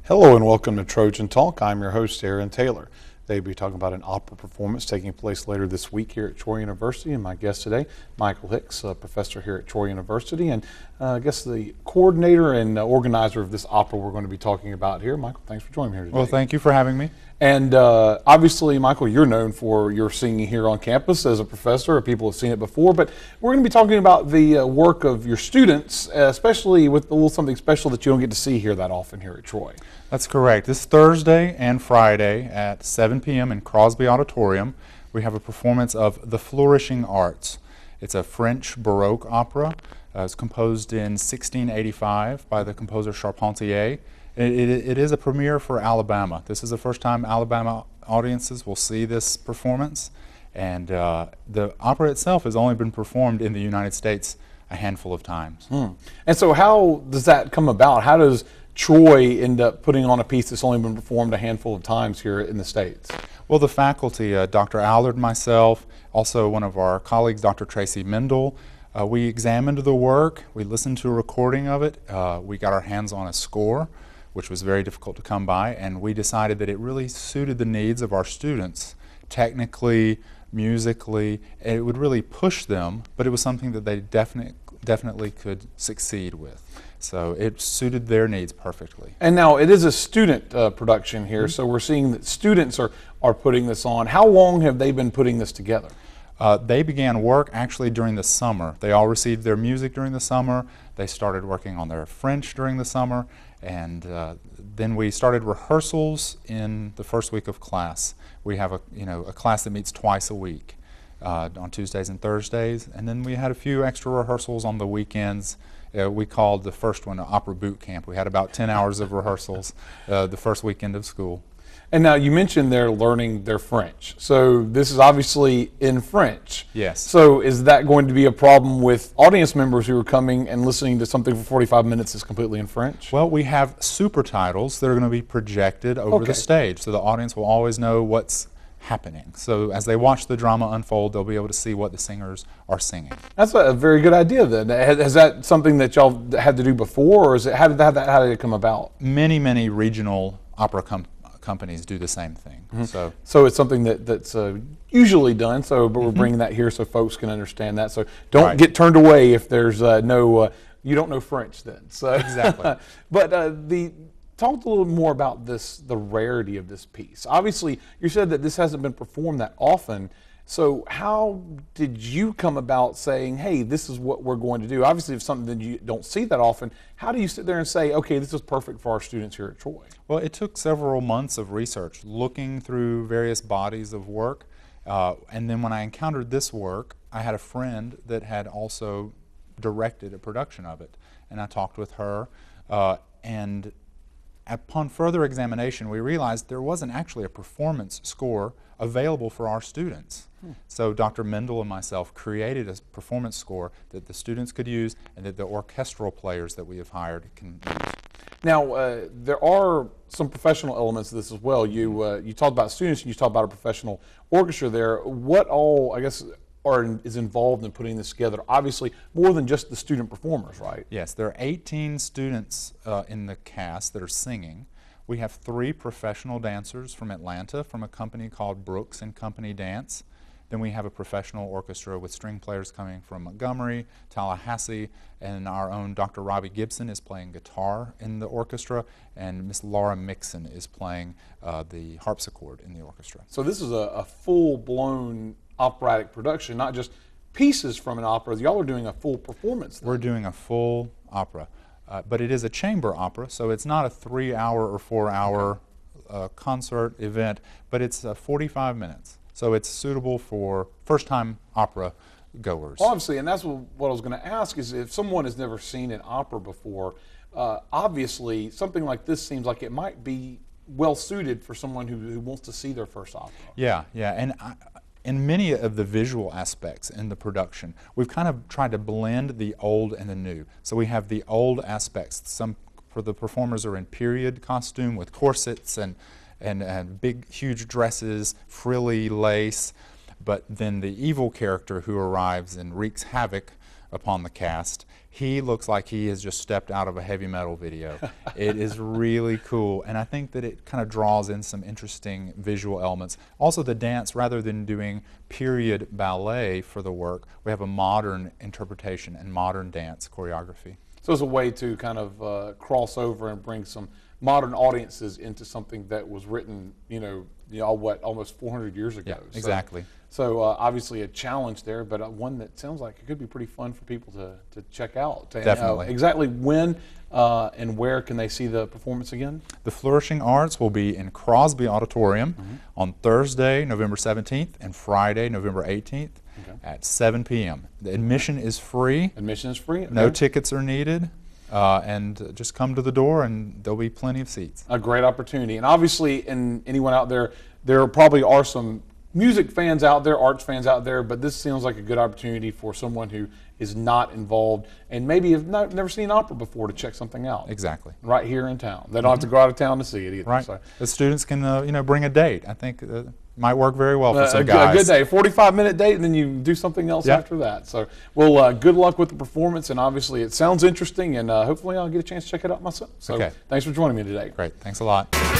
Hello and welcome to Trojan Talk. I'm your host, Aaron Taylor. Today we'll be talking about an opera performance taking place later this week here at Troy University. And my guest today, Michael Hicks, a professor here at Troy University, and I guess the coordinator and organizer of this opera we're going to be talking about here. Michael, thanks for joining me here today. Well, thank you for having me. And obviously, Michael, you're known for your singing here on campus as a professor. People have seen it before, but we're going to be talking about the work of your students, especially with a little something special that you don't get to see here that often here at Troy. That's correct. This Thursday and Friday at 7 p.m. in Crosby Auditorium, we have a performance of The Flourishing Arts. It's a French Baroque opera. It's composed in 1685 by the composer Charpentier. It is a premiere for Alabama. This is the first time Alabama audiences will see this performance, and the opera itself has only been performed in the United States a handful of times. And so how does that come about? How does Troy end up putting on a piece that's only been performed a handful of times here in the States? Well, the faculty, Dr. Allard, myself, also one of our colleagues, Dr. Tracy Mendel, we examined the work, we listened to a recording of it, we got our hands on a score, which was very difficult to come by, and we decided that it really suited the needs of our students, technically, musically. It would really push them, but it was something that they definitely could succeed with. So it suited their needs perfectly. And now it is a student production here, so we're seeing that students are putting this on. How long have they been putting this together? They began work actually during the summer. They all received their music during the summer. They started working on their French during the summer, and then we started rehearsals in the first week of class. We have a class that meets twice a week on Tuesdays and Thursdays, and then we had a few extra rehearsals on the weekends. We called the first one Opera Boot Camp. We had about 10 hours of rehearsals the first weekend of school. And now you mentioned they're learning their French. So this is obviously in French. Yes. So is that going to be a problem with audience members who are coming and listening to something for 45 minutes that's completely in French? Well, we have super titles that are going to be projected over the stage, so the audience will always know what's happening. So as they watch the drama unfold, they'll be able to see what the singers are singing. That's a very good idea then. Has that something that y'all had to do before, or is it, how did it come about? Many regional opera companies do the same thing. So it's something that's usually done, but we're bringing that here so folks can understand that. So don't get turned away if there's you don't know French then. So exactly. But talk a little more about the rarity of this piece. Obviously, you said that this hasn't been performed that often. So how did you come about saying, hey, this is what we're going to do? Obviously, if it's something that you don't see that often, how do you sit there and say, okay, this is perfect for our students here at Troy? Well, it took several months of research, looking through various bodies of work. And then when I encountered this work, I had a friend that had also directed a production of it. And I talked with her, and upon further examination, we realized there wasn't actually a performance score available for our students. So Dr. Mendel and myself created a performance score that the students could use and that the orchestral players that we have hired can use. Now, there are some professional elements of this as well. You talked about students and you talked about a professional orchestra there. What all, I guess, is involved in putting this together? Obviously, more than just the student performers, right? Yes, there are 18 students in the cast that are singing. We have 3 professional dancers from Atlanta from a company called Brooks and Company Dance. Then we have a professional orchestra with string players coming from Montgomery, Tallahassee, and our own Dr. Robbie Gibson is playing guitar in the orchestra, and Miss Laura Mixon is playing the harpsichord in the orchestra. So this is a full-blown operatic production, not just pieces from an opera. Y'all are doing a full performance then. We're doing a full opera, but it is a chamber opera, so it's not a 3-hour or 4-hour concert event, but it's 45 minutes. So it's suitable for first-time opera goers. Obviously, and that's what I was going to ask, is if someone has never seen an opera before, obviously something like this seems like it might be well suited for someone who wants to see their first opera. Yeah, and in many of the visual aspects in the production, we've kind of tried to blend the old and the new. So we have the old aspects. Some for the performers are in period costume with corsets and big, huge dresses, frilly lace. But then the evil character who arrives and wreaks havoc upon the cast. He looks like he has just stepped out of a heavy metal video. It is really cool, and I think that it kind of draws in some interesting visual elements. Also the dance, rather than doing period ballet for the work, we have a modern interpretation and modern dance choreography. So it's a way to kind of cross over and bring some modern audiences into something that was written, what, almost 400 years ago. Yeah, exactly. So obviously a challenge there, but one that sounds like it could be pretty fun for people to check out. Definitely. Exactly when and where can they see the performance again? The Flourishing Arts will be in Crosby Auditorium on Thursday, November 17th, and Friday, November 18th at 7 p.m. The admission is free. Admission is free? Okay. No tickets are needed. And just come to the door and there'll be plenty of seats. A great opportunity. And obviously, and anyone out there probably are some music fans out there, arts fans out there, but this seems like a good opportunity for someone who is not involved and maybe have never seen opera before to check something out. Exactly. Right here in town. They don't have to go out of town to see it either. Right. So. The students can bring a date. I think might work very well for some guys. A good day, 45-minute date, and then you do something else after that. So, well, good luck with the performance, and obviously it sounds interesting, and hopefully I'll get a chance to check it out myself. So, thanks for joining me today. Great. Thanks a lot.